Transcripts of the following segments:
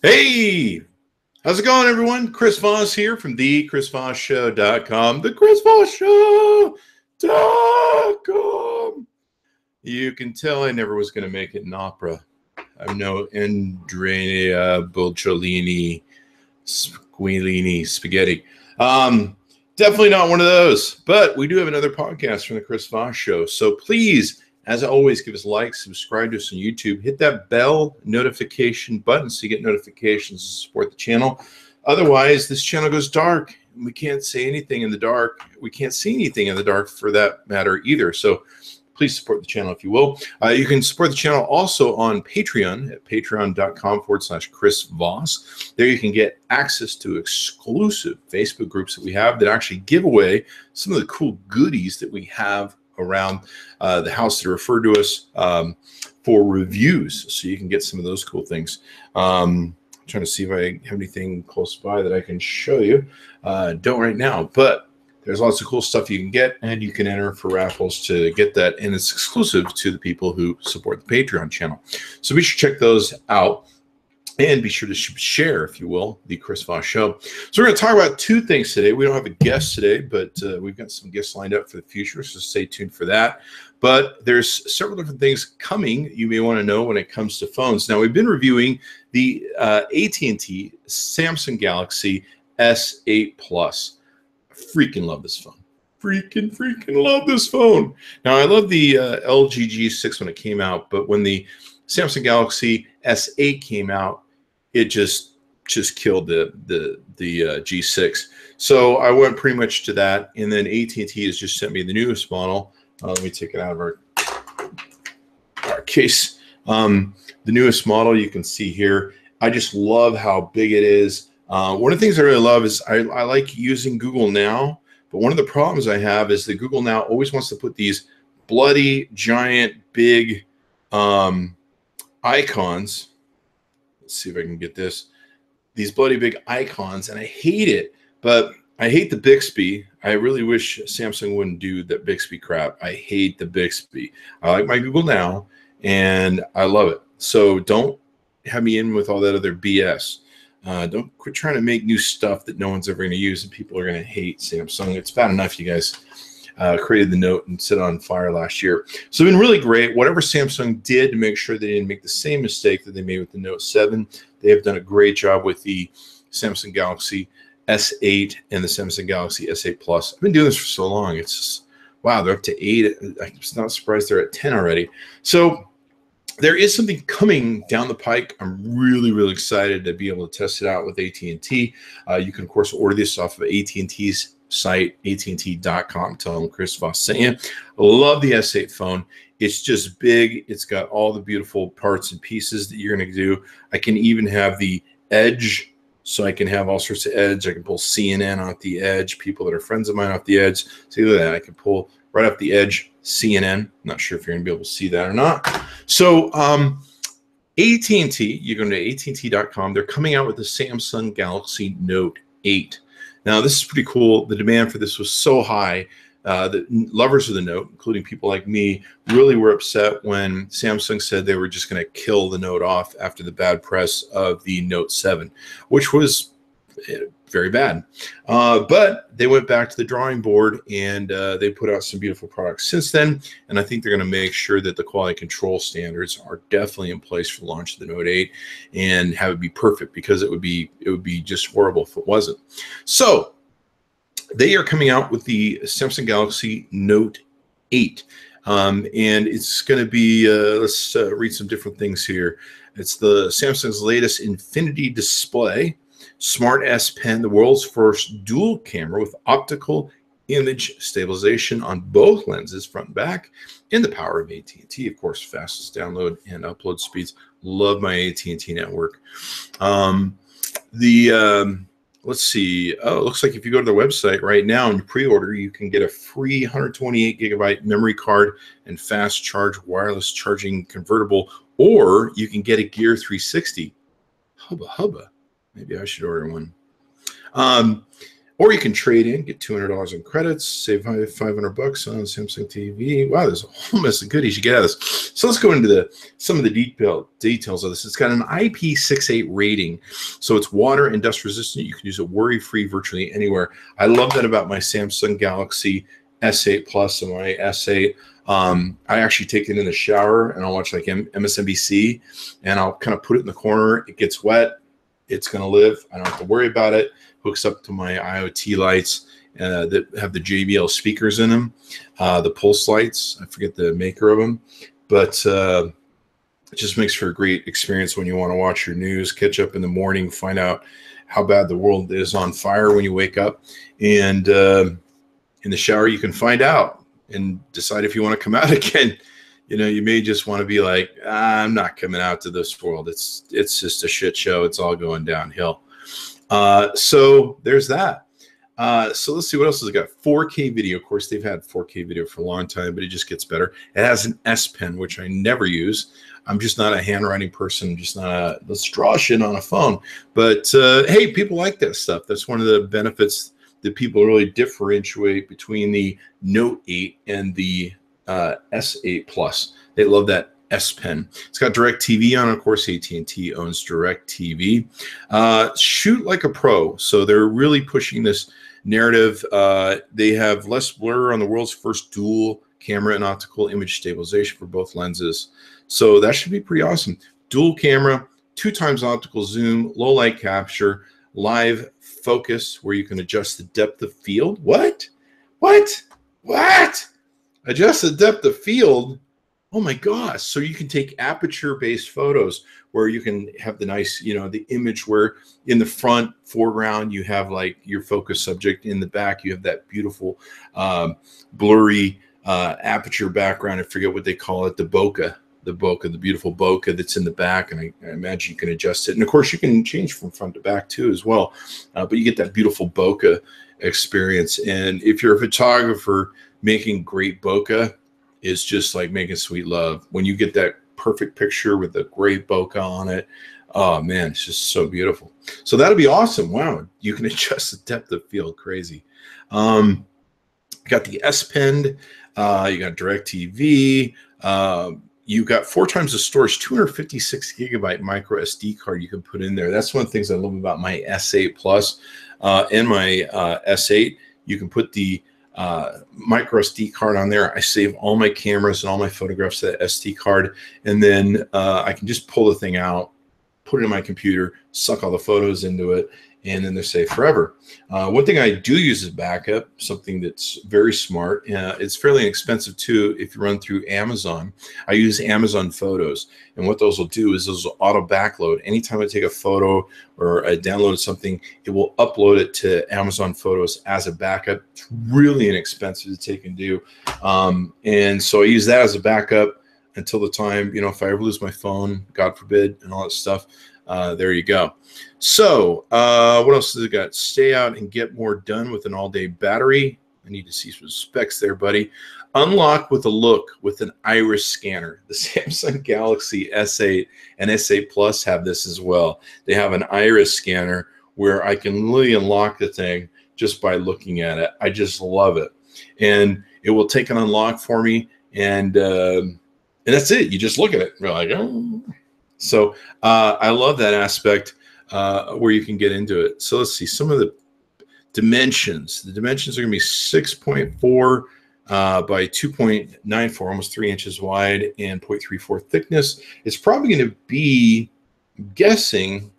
Hey, how's it going, everyone? Chris Voss here from the ChrisVossShow.com. The ChrisVossShow.com. You can tell I never was going to make it in opera. I'm no Andrea Bolciolini, Squilini, spaghetti. Definitely not one of those. But we do have another podcast from the Chris Voss Show. So please, as always, give us a like, subscribe to us on YouTube, hit that bell notification button so you get notifications to support the channel. Otherwise, this channel goes dark. We can't say anything in the dark. We can't see anything in the dark for that matter either. So please support the channel if you will. You can support the channel also on Patreon at patreon.com/Chris Voss. There you can get access to exclusive Facebook groups that we have that actually give away some of the cool goodies that we have around the house that are referred to us for reviews. So you can get some of those cool things. I'm trying to see if I have anything close by that I can show you. Don't right now, but there's lots of cool stuff you can get, and you can enter for raffles to get that, and it's exclusive to the people who support the Patreon channel. So be sure to check those out, and be sure to share, if you will, the Chris Voss Show. So we're going to talk about two things today. We don't have a guest today, but we've got some guests lined up for the future, so stay tuned for that. But there's several different things coming you may want to know when it comes to phones. Now, we've been reviewing the AT&T Samsung Galaxy S8 Plus. Freaking love this phone. Freaking love this phone. Now, I love the LG G6 when it came out, but when the Samsung Galaxy S8 came out, it just killed the G6. So I went pretty much to that, and then AT&T has just sent me the newest model. Let me take it out of our case. The newest model you can see here. I just love how big it is. One of the things I really love is I like using Google Now, but one of the problems I have is that Google Now always wants to put these bloody, giant, big icons. Let's see if I can get this. These bloody big icons, and I hate it, but I hate the Bixby. I really wish Samsung wouldn't do that Bixby crap. I hate the Bixby. I like my Google Now, and I love it. So don't have me in with all that other BS. Don't quit trying to make new stuff that no one's ever going to use and people are going to hate Samsung. It's bad enough you guys created the Note and set it on fire last year. So it's been really great. Whatever Samsung did to make sure they didn't make the same mistake that they made with the Note 7, they have done a great job with the Samsung Galaxy S8 and the Samsung Galaxy S8 Plus. I've been doing this for so long. It's just, wow, they're up to 8. I'm just not surprised they're at 10 already. So there is something coming down the pike. I'm really excited to be able to test it out with AT&T. You can, of course, order this off of AT&T's site, AT&T.com. Tell them Chris Voss sent you. I love the S8 phone. It's just big. It's got all the beautiful parts and pieces that you're going to do. I can even have the edge, so I can have all sorts of edge. I can pull CNN off the edge, people that are friends of mine off the edge. See, look at that. I can pull right off the edge CNN. Not sure if you're going to be able to see that or not. So AT&T, you go to AT&T.com. They're coming out with the Samsung Galaxy Note 8. Now, this is pretty cool. The demand for this was so high. The lovers of the Note, including people like me, really were upset when Samsung said they were just going to kill the Note off after the bad press of the Note 7, which was very bad. But they went back to the drawing board, and they put out some beautiful products since then. And I think they're going to make sure that the quality control standards are definitely in place for the launch of the Note 8 and have it be perfect, because it would be just horrible if it wasn't. So they are coming out with the Samsung Galaxy Note 8. And it's going to be, let's read some different things here. It's the Samsung's latest Infinity display, Smart S Pen, the world's first dual camera with optical image stabilization on both lenses, front and back, and the power of AT&T, of course, fastest download and upload speeds. Love my AT&T network. Let's see. Oh, it looks like if you go to their website right now and pre-order, you can get a free 128 gigabyte memory card and fast charge wireless charging convertible, or you can get a Gear 360. Hubba. Maybe I should order one. Or you can trade in, get $200 in credits, save $500 on Samsung TV. Wow, there's a whole mess of goodies you get out of this. So let's go into some of the details of this. It's got an IP68 rating, so it's water and dust resistant. You can use it worry-free virtually anywhere. I love that about my Samsung Galaxy S8 Plus and my S8. I actually take it in the shower and I'll watch like MSNBC, and I'll kind of put it in the corner. It gets wet. It's going to live. I don't have to worry about it. Hooks up to my IoT lights that have the JBL speakers in them, the Pulse lights. I forget the maker of them, but it just makes for a great experience when you want to watch your news, catch up in the morning, find out how bad the world is on fire when you wake up. And in the shower, you can find out and decide if you want to come out again. You know, you may just want to be like, I'm not coming out to this world. It's just a shit show. It's all going downhill. So there's that. So let's see what else has it got. 4K video. Of course, they've had 4K video for a long time, but it just gets better. It has an S Pen, which I never use. I'm just not a handwriting person. I'm just not a let's draw shit on a phone. But hey, people like that stuff. That's one of the benefits that people really differentiate between the Note8 and the S8 Plus. They love that S Pen. It's got DirecTV on. Of course, AT&T owns DirecTV. Shoot like a pro. So they're really pushing this narrative. They have less blur on the world's first dual camera and optical image stabilization for both lenses. So that should be pretty awesome. Dual camera, 2x optical zoom, low light capture, live focus where you can adjust the depth of field. What? Adjust the depth of field? Oh my gosh. So you can take aperture-based photos where you can have the nice, you know, the image where in the front foreground you have like your focus subject, in the back you have that beautiful blurry aperture background. I forget what they call it, the bokeh, the beautiful bokeh that's in the back, and I imagine you can adjust it. And of course you can change from front to back too as well, but you get that beautiful bokeh experience. And if you're a photographer, making great bokeh is just like making sweet love. When you get that perfect picture with a great bokeh on it, oh man, it's just so beautiful. So that'll be awesome. Wow, you can adjust the depth of field. Crazy. Got the S Pen. You got DirecTV. You got 4x the storage, 256 gigabyte micro SD card you can put in there. That's one of the things I love about my S8 Plus and my S8. You can put the micro SD card on there. I save all my cameras and all my photographs to that SD card, and then I can just pull the thing out, put it in my computer, suck all the photos into it, and then they're saved forever. One thing I do use as backup, something that's very smart, it's fairly inexpensive too if you run through Amazon. I use Amazon Photos, and what those will do is those will auto backload. Anytime I take a photo or I download something, it will upload it to Amazon Photos as a backup. It's really inexpensive to take and do. And so I use that as a backup until the time, you know, if I ever lose my phone, God forbid, and all that stuff. There you go. So what else has it got? Stay out and get more done with an all-day battery. I need to see some specs there, buddy. Unlock with a look with an iris scanner. The Samsung Galaxy S8 and S8 Plus have this as well. They have an iris scanner where I can really unlock the thing just by looking at it. I just love it. And it will take an unlock for me, and that's it. You just look at it. You're like, oh. So I love that aspect where you can get into it. So let's see some of the dimensions. The dimensions are going to be 6.4 by 2.94, almost 3 inches wide, and 0.34 thickness. It's probably going to be, I'm guessing,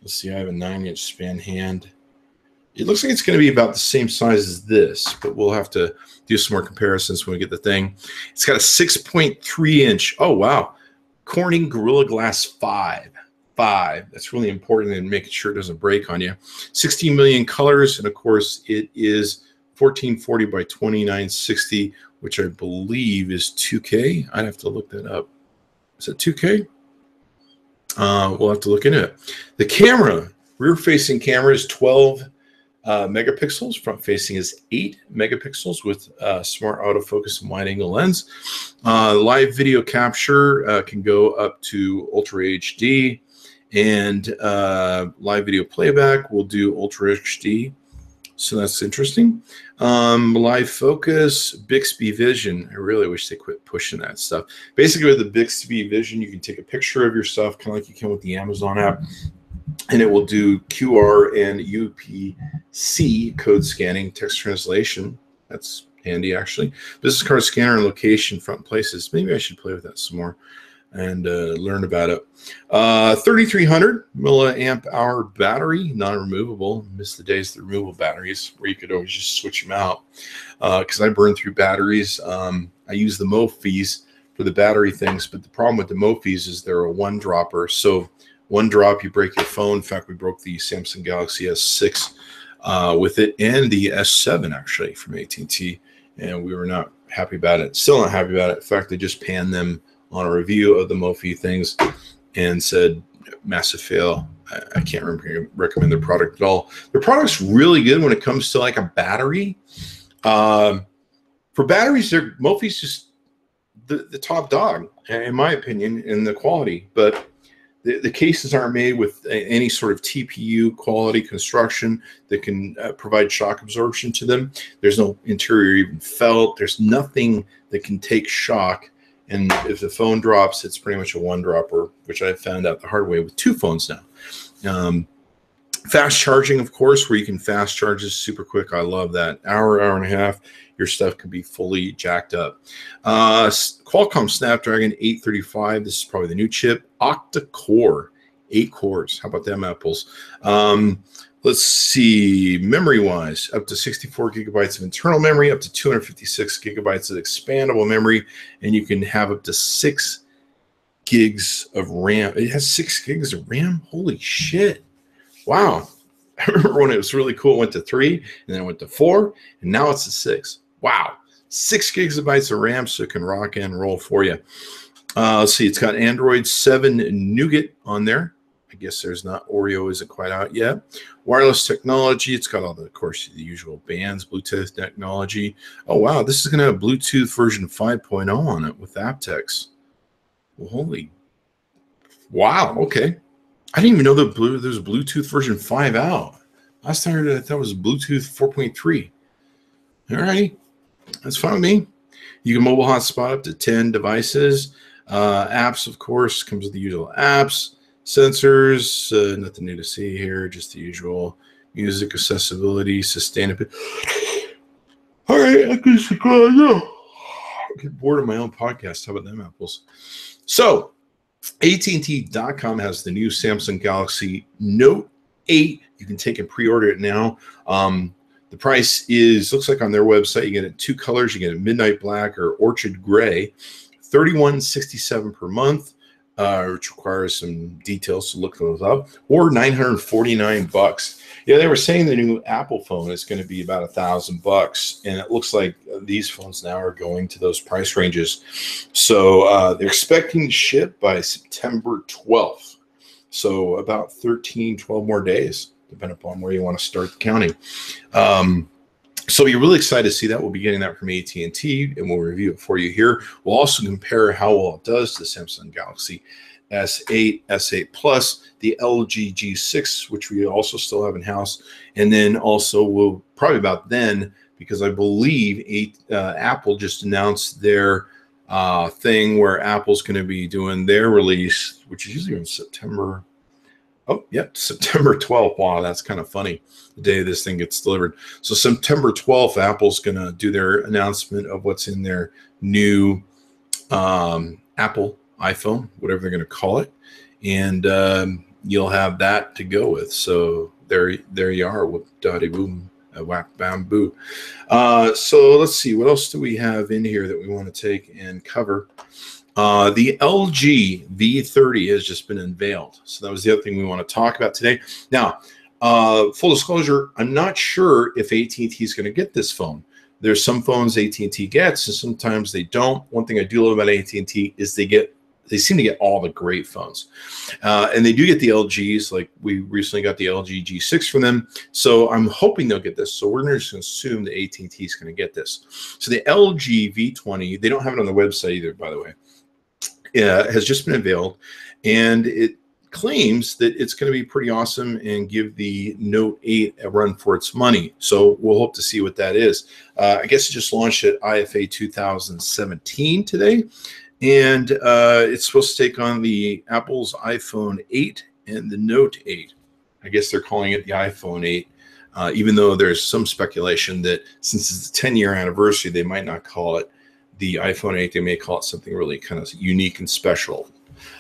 let's see, I have a 9-inch span hand. It looks like it's going to be about the same size as this, but we'll have to do some more comparisons when we get the thing. It's got a 6.3 inch, oh wow, Corning Gorilla Glass 5. That's really important in making sure it doesn't break on you. 16 million colors, and of course it is 1440 by 2960, which I believe is 2K. I'd have to look that up. Is it 2K? We'll have to look into it. The camera, rear-facing camera is 12 megapixels. Front-facing is 8 megapixels with smart autofocus and wide-angle lens. Live video capture can go up to Ultra HD, and live video playback will do Ultra HD. So that's interesting. Live focus, Bixby Vision. I really wish they quit pushing that stuff. Basically, with the Bixby Vision, you can take a picture of yourself, kind of like you can with the Amazon app, and it will do QR and UPC code scanning, text translation. That's handy, actually. Business card scanner and location, front places. Maybe I should play with that some more and learn about it. 3,300 milliamp hour battery, non-removable. Miss the days of the removable batteries where you could always just switch them out, because I burn through batteries. I use the Mophis for the battery things, but the problem with the Mophis is they're a one dropper. So one drop, you break your phone. In fact, we broke the Samsung Galaxy S6 with it, and the S7 actually from AT&T, and we were not happy about it. Still not happy about it. In fact, they just panned them on a review of the Mophie things and said massive fail. I can't recommend their product at all. Their product's really good when it comes to like a battery. For batteries, Mophie's just the top dog, in my opinion, in the quality. But the cases aren't made with any sort of TPU quality construction that can provide shock absorption to them. There's no interior even felt. There's nothing that can take shock. And if the phone drops, it's pretty much a one dropper, which I found out the hard way with two phones now. Fast charging, of course, where you can fast charge this super quick. I love that. Hour and a half, your stuff could be fully jacked up. Qualcomm Snapdragon 835. This is probably the new chip. Octa-core, 8 cores. How about them apples? Let's see, memory-wise, up to 64 gigabytes of internal memory, up to 256 gigabytes of expandable memory, and you can have up to 6 gigs of RAM. It has 6 gigs of RAM? Holy shit. Wow. I remember when it was really cool, it went to 3, and then it went to 4, and now it's to 6. Wow. 6 gigabytes of RAM, so it can rock and roll for you. Let's see, it's got Android 7 Nougat on there. I guess there's not, Oreo isn't quite out yet. Wireless technology, it's got all the, of course, the usual bands, Bluetooth technology. Oh, wow, this is going to have Bluetooth version 5.0 on it with aptX. Well, holy, wow, okay. I didn't even know that there's Bluetooth version 5 out. Last time I heard that was Bluetooth 4.3. All right, that's fine with me. You can mobile hotspot up to 10 devices. Apps, of course, comes with the usual apps. Sensors, nothing new to see here, just the usual music, accessibility, sustainability. All right, I can get bored of my own podcast. How about them apples? So, AT&T.com has the new Samsung Galaxy Note 8. You can take and pre-order it now. The price is, looks like on their website, you get it 2 colors. You get it midnight black or orchid gray, $31.67 per month. Which requires some details to look those up, or $949. Yeah, they were saying the new Apple phone is going to be about $1,000, and it looks like these phones now are going to those price ranges. So they're expecting to ship by September 12th. So about 12 more days, depending upon where you want to start counting. So you're really excited to see that. We'll be getting that from AT&T, and we'll review it for you here. We'll also compare how well it does to the Samsung Galaxy S8, S8 Plus, the LG G6, which we also still have in-house. And then also we'll probably about then, because I believe Apple just announced their thing where Apple's going to be doing their release, which is usually in September. Oh, yep, September 12th. Wow, that's kind of funny, the day this thing gets delivered. So September 12th, Apple's going to do their announcement of what's in their new Apple iPhone, whatever they're going to call it. And you'll have that to go with. So there you are, whoop, dotty, boom, whack, bam, boo. So let's see, what else do we have in here that we want to take and cover? The LG V30 has just been unveiled. So that was the other thing we want to talk about today. Now, full disclosure, I'm not sure if AT&T is going to get this phone. There's some phones AT&T gets, and sometimes they don't. One thing I do love about AT&T is they seem to get all the great phones. And they do get the LGs, like we recently got the LG G6 from them. So I'm hoping they'll get this. So we're going to just assume that AT&T is going to get this. So the LG V20, they don't have it on the website either, by the way. Has just been unveiled, and claims that it's going to be pretty awesome and give the Note 8 a run for its money. So we'll hope to see what that is. I guess it just launched at IFA 2017 today, and it's supposed to take on the Apple's iPhone 8 and the Note 8. I guess they're calling it the iPhone 8, even though there's some speculation that since it's the 10-year anniversary, they might not call it the iPhone 8. They may call it something really kind of unique and special.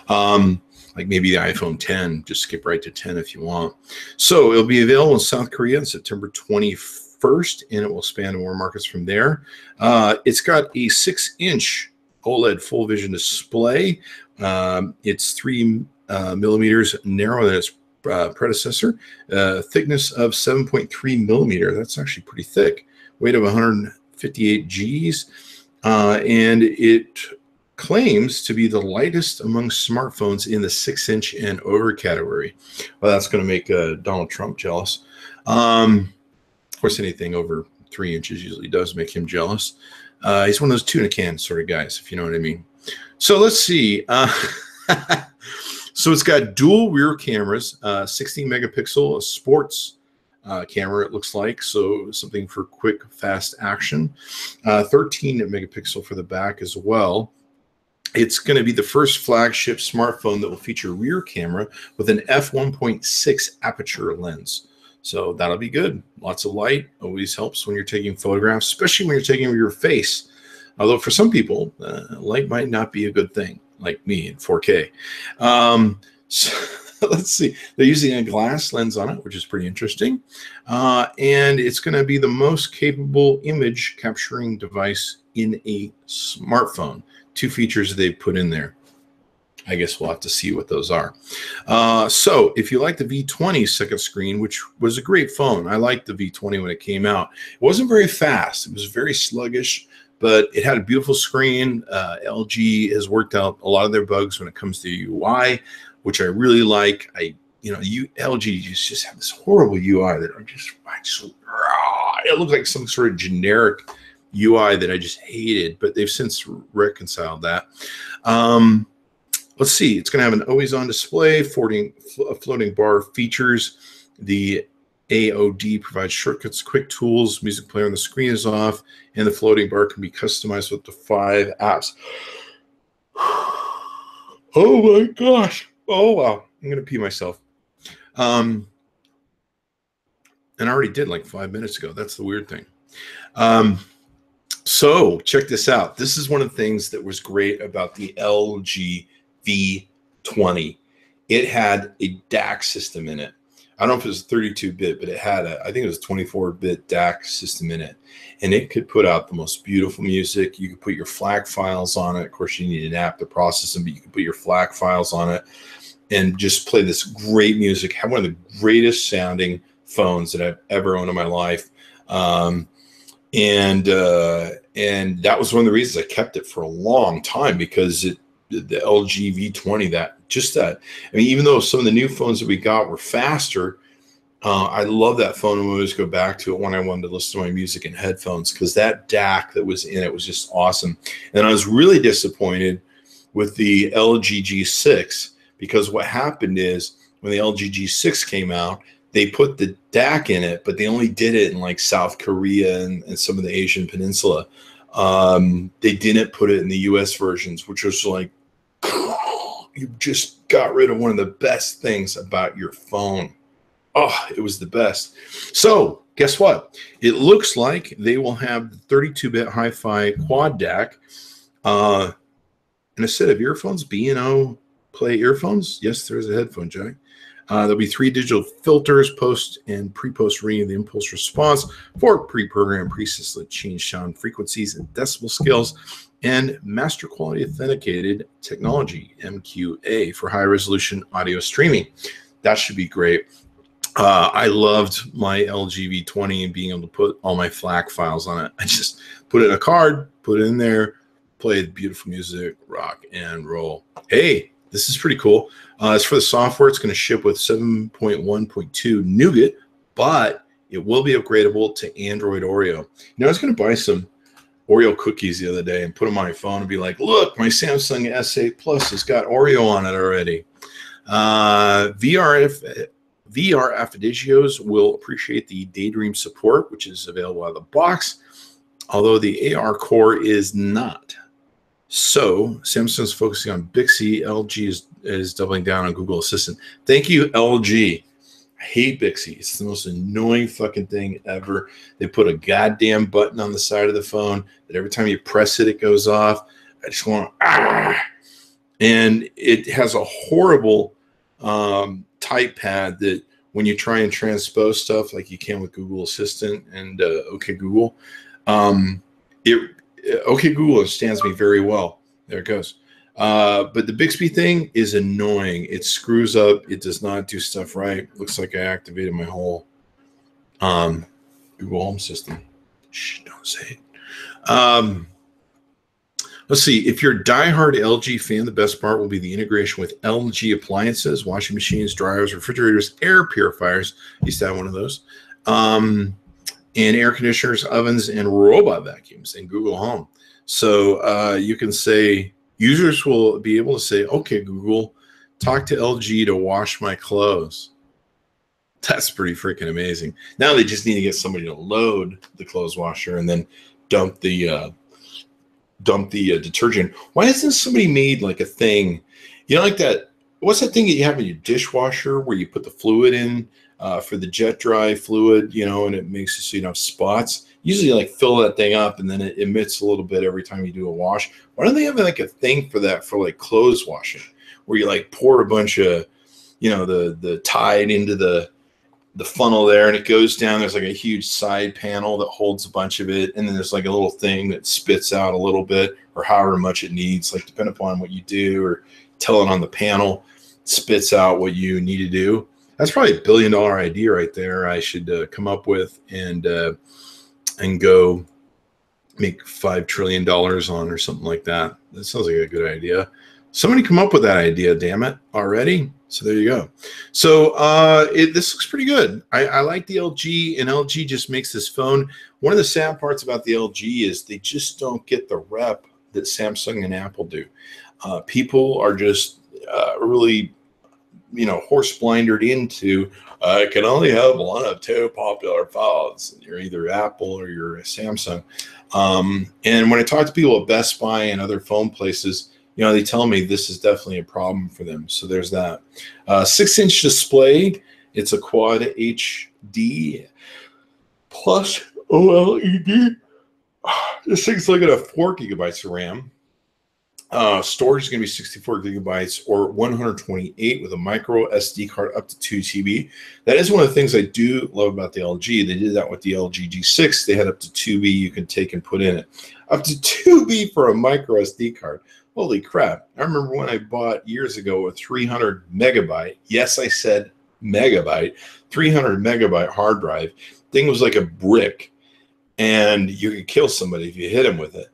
Like maybe the iPhone 10, just skip right to 10 if you want. So it'll be available in South Korea on September 21st, and it will span to more markets from there. It's got a 6-inch OLED full vision display. It's 3 millimeters narrower than its predecessor. Thickness of 7.3 millimeter. That's actually pretty thick. Weight of 158 Gs. And it claims to be the lightest among smartphones in the 6-inch and over category. Well, that's going to make Donald Trump jealous. Of course, anything over 3 inches usually does make him jealous. He's one of those tuna can sort of guys, if you know what I mean. So let's see. So it's got dual rear cameras, 16 megapixel sports camera, it looks like. So something for quick, fast action. 13 megapixel for the back as well. It's going to be the first flagship smartphone that will feature rear camera with an f1.6 aperture lens. So that'll be good. Lots of light always helps when you're taking photographs, especially when you're taking your face. Although for some people, light might not be a good thing, like me in 4K. So let's see. They're using a glass lens on it, which is pretty interesting. And it's going to be the most capable image capturing device in a smartphone. 2 features they've put in there. I guess we'll have to see what those are. So if you like the V20 second screen, which was a great phone, I liked the V20 when it came out. It wasn't very fast. It was very sluggish, but it had a beautiful screen. LG has worked out a lot of their bugs when it comes to UI, which I really like. LG just have this horrible UI that it looked like some sort of generic UI that I just hated, but they've since reconciled that. Let's see. It's going to have an always-on display, floating bar features. The AOD provides shortcuts, quick tools, music player on the screen is off, and the floating bar can be customized with up to 5 apps. Oh my gosh. Oh, wow. I'm going to pee myself. And I already did like 5 minutes ago. That's the weird thing. So check this out. This is one of the things that was great about the LG V20. It had a DAC system in it. I don't know if it was 32-bit, but it had I think it was 24-bit DAC system in it. And it could put out the most beautiful music. You could put your FLAC files on it. Of course, you need an app to process them, but you could put your FLAC files on it and just play this great music. Have one of the greatest sounding phones that I've ever owned in my life. And that was one of the reasons I kept it for a long time, because the LG V20, even though some of the new phones that we got were faster, I love that phone, and we always go back to it when I wanted to listen to my music in headphones, because that DAC that was in it was just awesome. And I was really disappointed with the LG G6, because what happened is when the LG G6 came out, they put the DAC in it, but they only did it in like South Korea and some of the Asian peninsula. They didn't put it in the US versions, which was like, you just got rid of one of the best things about your phone. Oh, it was the best. So guess what? It looks like they will have the 32-bit hi-fi quad DAC and a set of earphones, B&O Play earphones. Yes, there's a headphone jack. There'll be 3 digital filters, post and pre-post reading of the impulse response, 4 pre-programmed presets that change sound frequencies and decibel scales, and master quality authenticated technology, MQA, for high resolution audio streaming. That should be great. I loved my LG V20 and being able to put all my FLAC files on it. I just put it in a card, put it in there, played beautiful music, rock and roll. Hey, this is pretty cool. As for the software, it's going to ship with 7.1.2 Nougat, but it will be upgradable to Android Oreo. I was going to buy some Oreo cookies the other day and put them on my phone and be like, look, my Samsung S8 Plus has got Oreo on it already. VR aficionados will appreciate the Daydream support, which is available out of the box, although the AR core is not. So Samsung's focusing on Bixby. LG is doubling down on Google Assistant. Thank you, LG. I hate Bixby. It's the most annoying fucking thing ever. They put a goddamn button on the side of the phone that every time you press it, it goes off. I just want and it has a horrible type pad that when you try and transpose stuff like you can with Google Assistant and OK Google, OK Google understands me very well. There it goes. But the Bixby thing is annoying. It screws up. It does not do stuff right. Looks like I activated my whole Google Home system. Shh, don't say it. Let's see. If you're a diehard LG fan, the best part will be the integration with LG appliances, washing machines, dryers, refrigerators, air purifiers. Used to have one of those. And air conditioners, ovens, and robot vacuums in Google Home. So you can say, users will be able to say, okay, Google, talk to LG to wash my clothes. That's pretty freaking amazing. Now they just need to get somebody to load the clothes washer and then dump the detergent. Why hasn't somebody made like a thing, like that? What's that thing that you have in your dishwasher where you put the fluid in for the jet dry fluid, and it makes it so you don't have spots? Usually like fill that thing up and then it emits a little bit every time you do a wash. Why don't they have like a thing for that for like clothes washing where you like pour a bunch of, the Tide into the funnel there and it goes down. There's like a huge side panel that holds a bunch of it. And then there's like a little thing that spits out a little bit or however much it needs, like depending upon what you do or tell it on the panel, spits out what you need to do. That's probably $1 billion idea right there. I should come up with and go make $5 trillion on or something like that. That sounds like a good idea. Somebody come up with that idea, damn it, already. So there you go. So this looks pretty good. I like the LG, and LG just makes this phone. One of the sad parts about the LG is they just don't get the rep that Samsung and Apple do. People are just really, horse blindered into, I can only have one of two popular phones. You're either Apple or you're a Samsung. And when I talk to people at Best Buy and other phone places, they tell me this is definitely a problem for them. So there's that. 6-inch display. It's a quad HD plus OLED. This thing's looking at 4 gigabytes of RAM. Storage is going to be 64 gigabytes or 128 with a micro SD card up to 2 TB. That is one of the things I do love about the LG. They did that with the LG G6. They had up to 2B you can take and put in it. Up to 2B for a micro SD card. Holy crap. I remember when I bought years ago a 300 megabyte. Yes, I said megabyte. 300 megabyte hard drive. Thing was like a brick. And you could kill somebody if you hit him with it.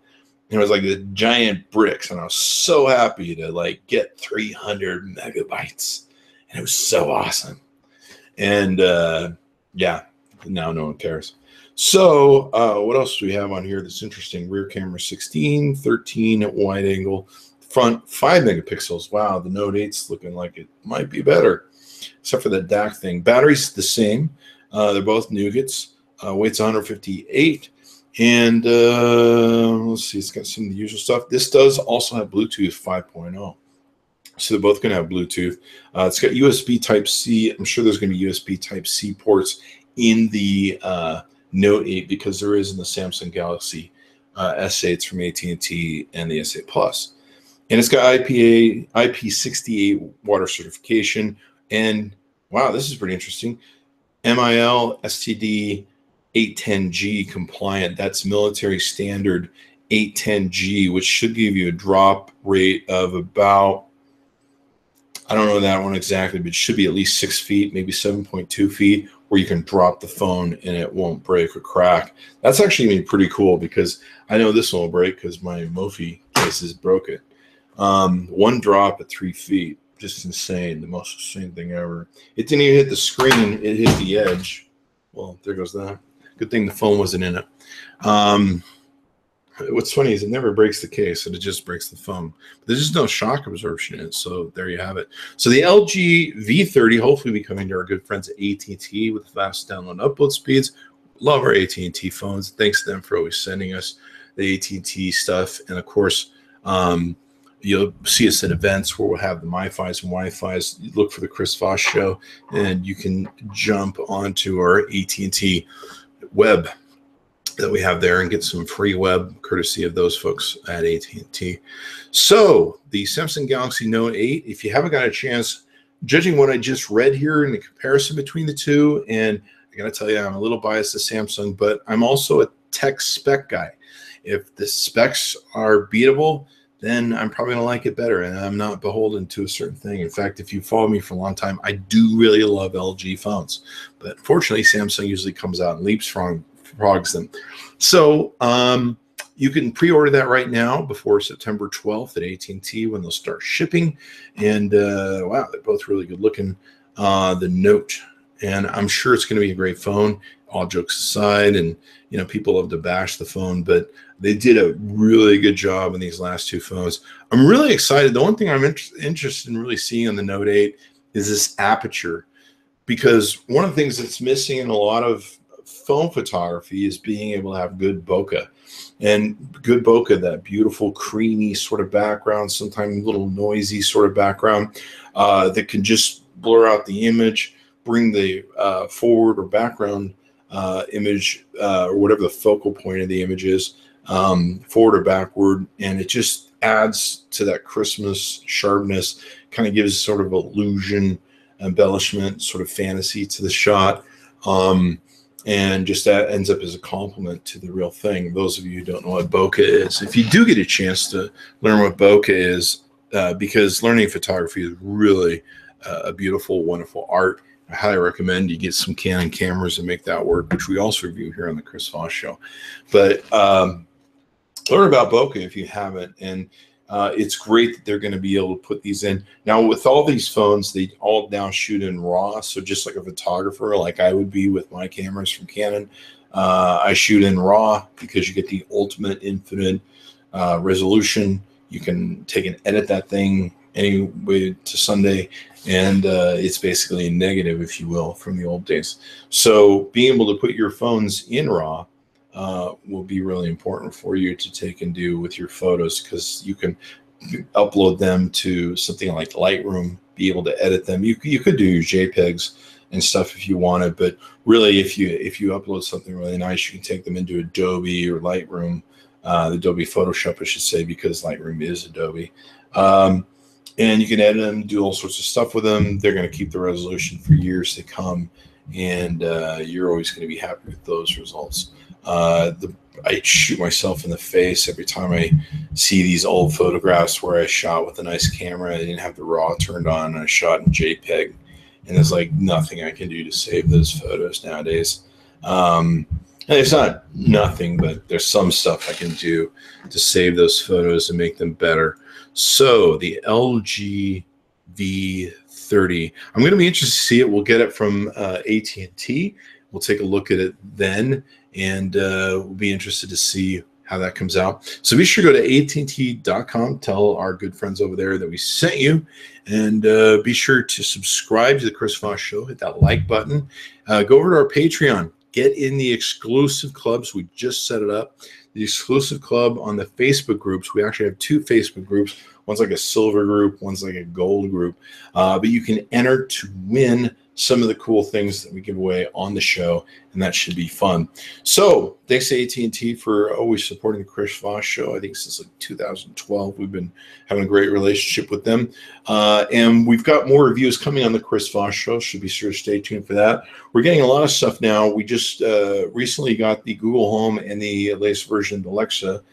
And it was like the giant bricks. And I was so happy to like get 300 megabytes. And it was so awesome. And yeah, now no one cares. So what else do we have on here that's interesting? Rear camera 16, 13 at wide angle, front 5 megapixels. Wow, the Note8's looking like it might be better, except for that DAC thing. Battery's the same. They're both Nougats. Weight's 158. And let's see, it's got some of the usual stuff. This does also have Bluetooth 5.0. So they're both going to have Bluetooth. It's got USB Type-C. I'm sure there's going to be USB Type-C ports in the Note8 because there is in the Samsung Galaxy S8s from AT&T and the S8 Plus. And it's got IP68 water certification. And wow, this is pretty interesting. MIL STD 810G compliant. That's military standard 810G, which should give you a drop rate of about, I don't know that one exactly, but it should be at least 6 feet, maybe 7.2 feet, where you can drop the phone and it won't break or crack. That's actually going to be pretty cool because I know this one will break because my Mophie cases broke it. One drop at 3 feet, just insane, the most insane thing ever. It didn't even hit the screen, it hit the edge. Well, there goes that. Good thing the phone wasn't in it. What's funny is it never breaks the case, and it just breaks the phone. But there's just no shock absorption in it, so there you have it. So the LG V30 hopefully be coming to our good friends at AT&T with fast download and upload speeds. Love our AT&T phones. Thanks to them for always sending us the AT&T stuff. And of course, you'll see us at events where we'll have the MiFis and Wi-Fis. Look for the Chris Voss Show, and you can jump onto our AT&T web that we have there and get some free web courtesy of those folks at AT&T. So the Samsung Galaxy Note 8, if you haven't got a chance, judging what I just read here in the comparison between the two, and I got to tell you, I'm a little biased to Samsung, but I'm also a tech spec guy. If the specs are beatable, then I'm probably going to like it better, and I'm not beholden to a certain thing. In fact, if you follow me for a long time, I do really love LG phones. But fortunately, Samsung usually comes out and leapfrogs them. So you can pre-order that right now before September 12th at AT&T when they'll start shipping. And wow, they're both really good looking. The Note, and I'm sure it's going to be a great phone, all jokes aside. And, you know, people love to bash the phone, but they did a really good job in these last two phones. I'm really excited. The one thing I'm interested in really seeing on the Note 8 is this aperture, because one of the things that's missing in a lot of phone photography is being able to have good bokeh. And good bokeh, that beautiful creamy sort of background, sometimes a little noisy sort of background that can just blur out the image, bring the forward or background image or whatever the focal point of the image is, forward or backward, and it just adds to that Christmas sharpness, kind of gives sort of illusion, embellishment, sort of fantasy to the shot, and just that ends up as a compliment to the real thing. Those of you who don't know what bokeh is, if you do get a chance to learn what bokeh is, because learning photography is really a beautiful, wonderful art. I highly recommend you get some Canon cameras and make that work, which we also review here on the Chris Voss Show. But learn about bokeh if you haven't, and it's great that they're going to be able to put these in. Now, with all these phones, they all now shoot in RAW, so just like a photographer, like I would be with my cameras from Canon, I shoot in RAW because you get the ultimate infinite resolution. You can take and edit that thing any way to Sunday, and it's basically a negative, if you will, from the old days. So being able to put your phones in RAW will be really important for you to take and do with your photos, because you can upload them to something like Lightroom, be able to edit them. You could do your JPEGs and stuff if you wanted, but really if you upload something really nice, you can take them into Adobe or Lightroom, Adobe Photoshop, I should say, because Lightroom is Adobe. And you can edit them, do all sorts of stuff with them. They're going to keep the resolution for years to come, and you're always going to be happy with those results. I shoot myself in the face every time I see these old photographs where I shot with a nice camera. I didn't have the RAW turned on, and I shot in JPEG, and there's like nothing I can do to save those photos nowadays. And it's not nothing, but there's some stuff I can do to save those photos and make them better. So the LG V30, I'm going to be interested to see it. We'll get it from AT&T. We'll take a look at it then, and we'll be interested to see how that comes out. So be sure to go to AT&T.com, tell our good friends over there that we sent you, and be sure to subscribe to the Chris Voss Show. Hit that like button. Go over to our Patreon. Get in the exclusive clubs. We just set it up. The exclusive club on the Facebook groups. We actually have two Facebook groups. One's like a silver group. One's like a gold group. But you can enter to win some of the cool things that we give away on the show, and that should be fun. So thanks to AT&T for always supporting the Chris Voss Show. I think since like 2012, we've been having a great relationship with them. And we've got more reviews coming on the Chris Voss Show. Should be sure to stay tuned for that. We're getting a lot of stuff now. We just recently got the Google Home and the latest version of Alexa,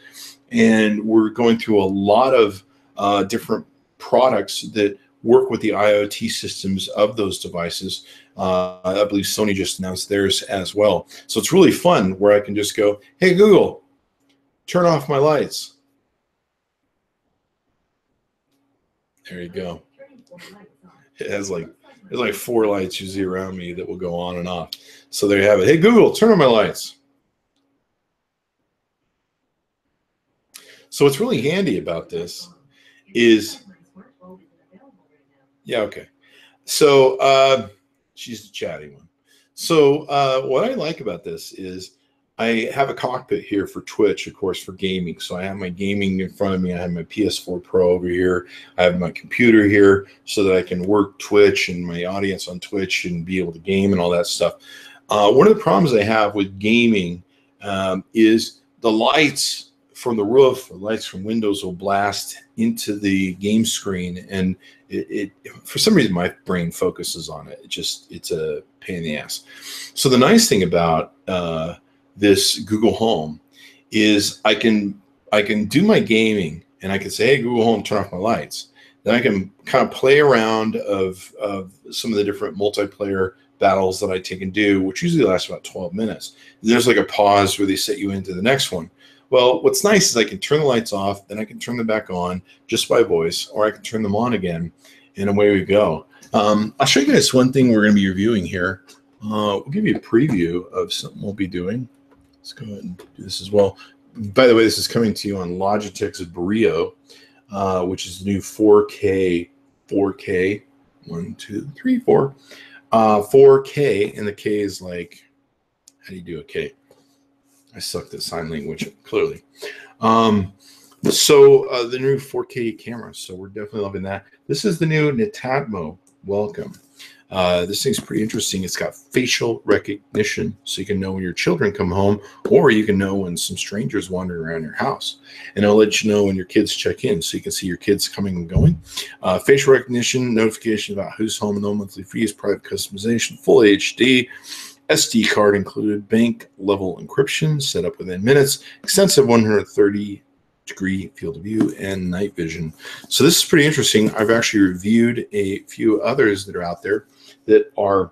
and we're going through a lot of different products that work with the IoT systems of those devices. I believe Sony just announced theirs as well. So it's really fun where I can just go, hey, Google, turn off my lights. There you go. It has like, there's like 4 lights usually around me that will go on and off. So there you have it. Hey, Google, turn on my lights. So what's really handy about this is, yeah, okay. So she's the chatty one. So what I like about this is I have a cockpit here for Twitch, of course, for gaming. So I have my gaming in front of me. I have my PS4 Pro over here. I have my computer here so that I can work Twitch and my audience on Twitch and be able to game and all that stuff. One of the problems I have with gaming is the lights from the roof, the lights from windows will blast into the game screen, and it for some reason my brain focuses on it. It's a pain in the ass. So the nice thing about this Google Home is I can do my gaming, and I can say, hey, Google Home, turn off my lights. Then I can kind of play around of some of the different multiplayer battles that I take and do, which usually lasts about 12 minutes. There's like a pause where they set you into the next one. Well, what's nice is I can turn the lights off, then I can turn them back on just by voice, or I can turn them on again, and away we go. I'll show you guys one thing we're going to be reviewing here. We'll give you a preview of something we'll be doing. Let's go ahead and do this as well. By the way, this is coming to you on Logitech's Brio, which is the new 4K, 1, 2, 3, 4, 4K, and the K is like, how do you do a K? I sucked at sign language, clearly. So the new 4K camera, so we're definitely loving that. This is the new Netatmo. Welcome. This thing's pretty interesting. It's got facial recognition, so you can know when your children come home, or you can know when some strangers wandering around your house. And it'll let you know when your kids check in, so you can see your kids coming and going. Facial recognition, notification about who's home, no monthly fees, private customization, full HD, SD card included, bank level encryption, set up within minutes, extensive 130-degree field of view, and night vision. So this is pretty interesting. I've actually reviewed a few others that are out there that are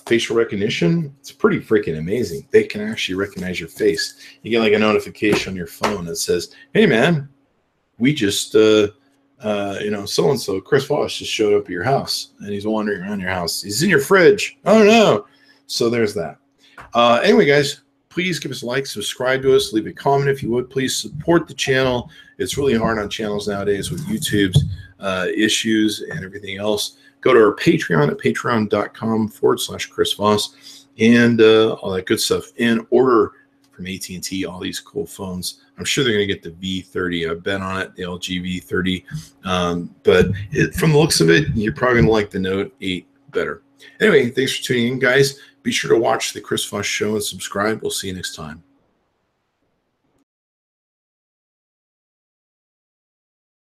facial recognition. It's pretty freaking amazing. They can actually recognize your face. You get like a notification on your phone that says, "Hey man, we just so-and-so, Chris Voss, just showed up at your house, and he's wandering around your house. He's in your fridge. Oh no!" So there's that. Anyway, guys, please give us a like, subscribe to us, leave a comment if you would. Please support the channel. It's really hard on channels nowadays with YouTube's issues and everything else. Go to our Patreon at patreon.com/Chris Voss and all that good stuff. And order from AT&T all these cool phones. I'm sure they're going to get the V30. I've bet on it, the LG V30. But from the looks of it, you're probably going to like the Note8 better. Anyway, thanks for tuning in, guys. Be sure to watch the Chris Voss Show and subscribe. We'll see you next time.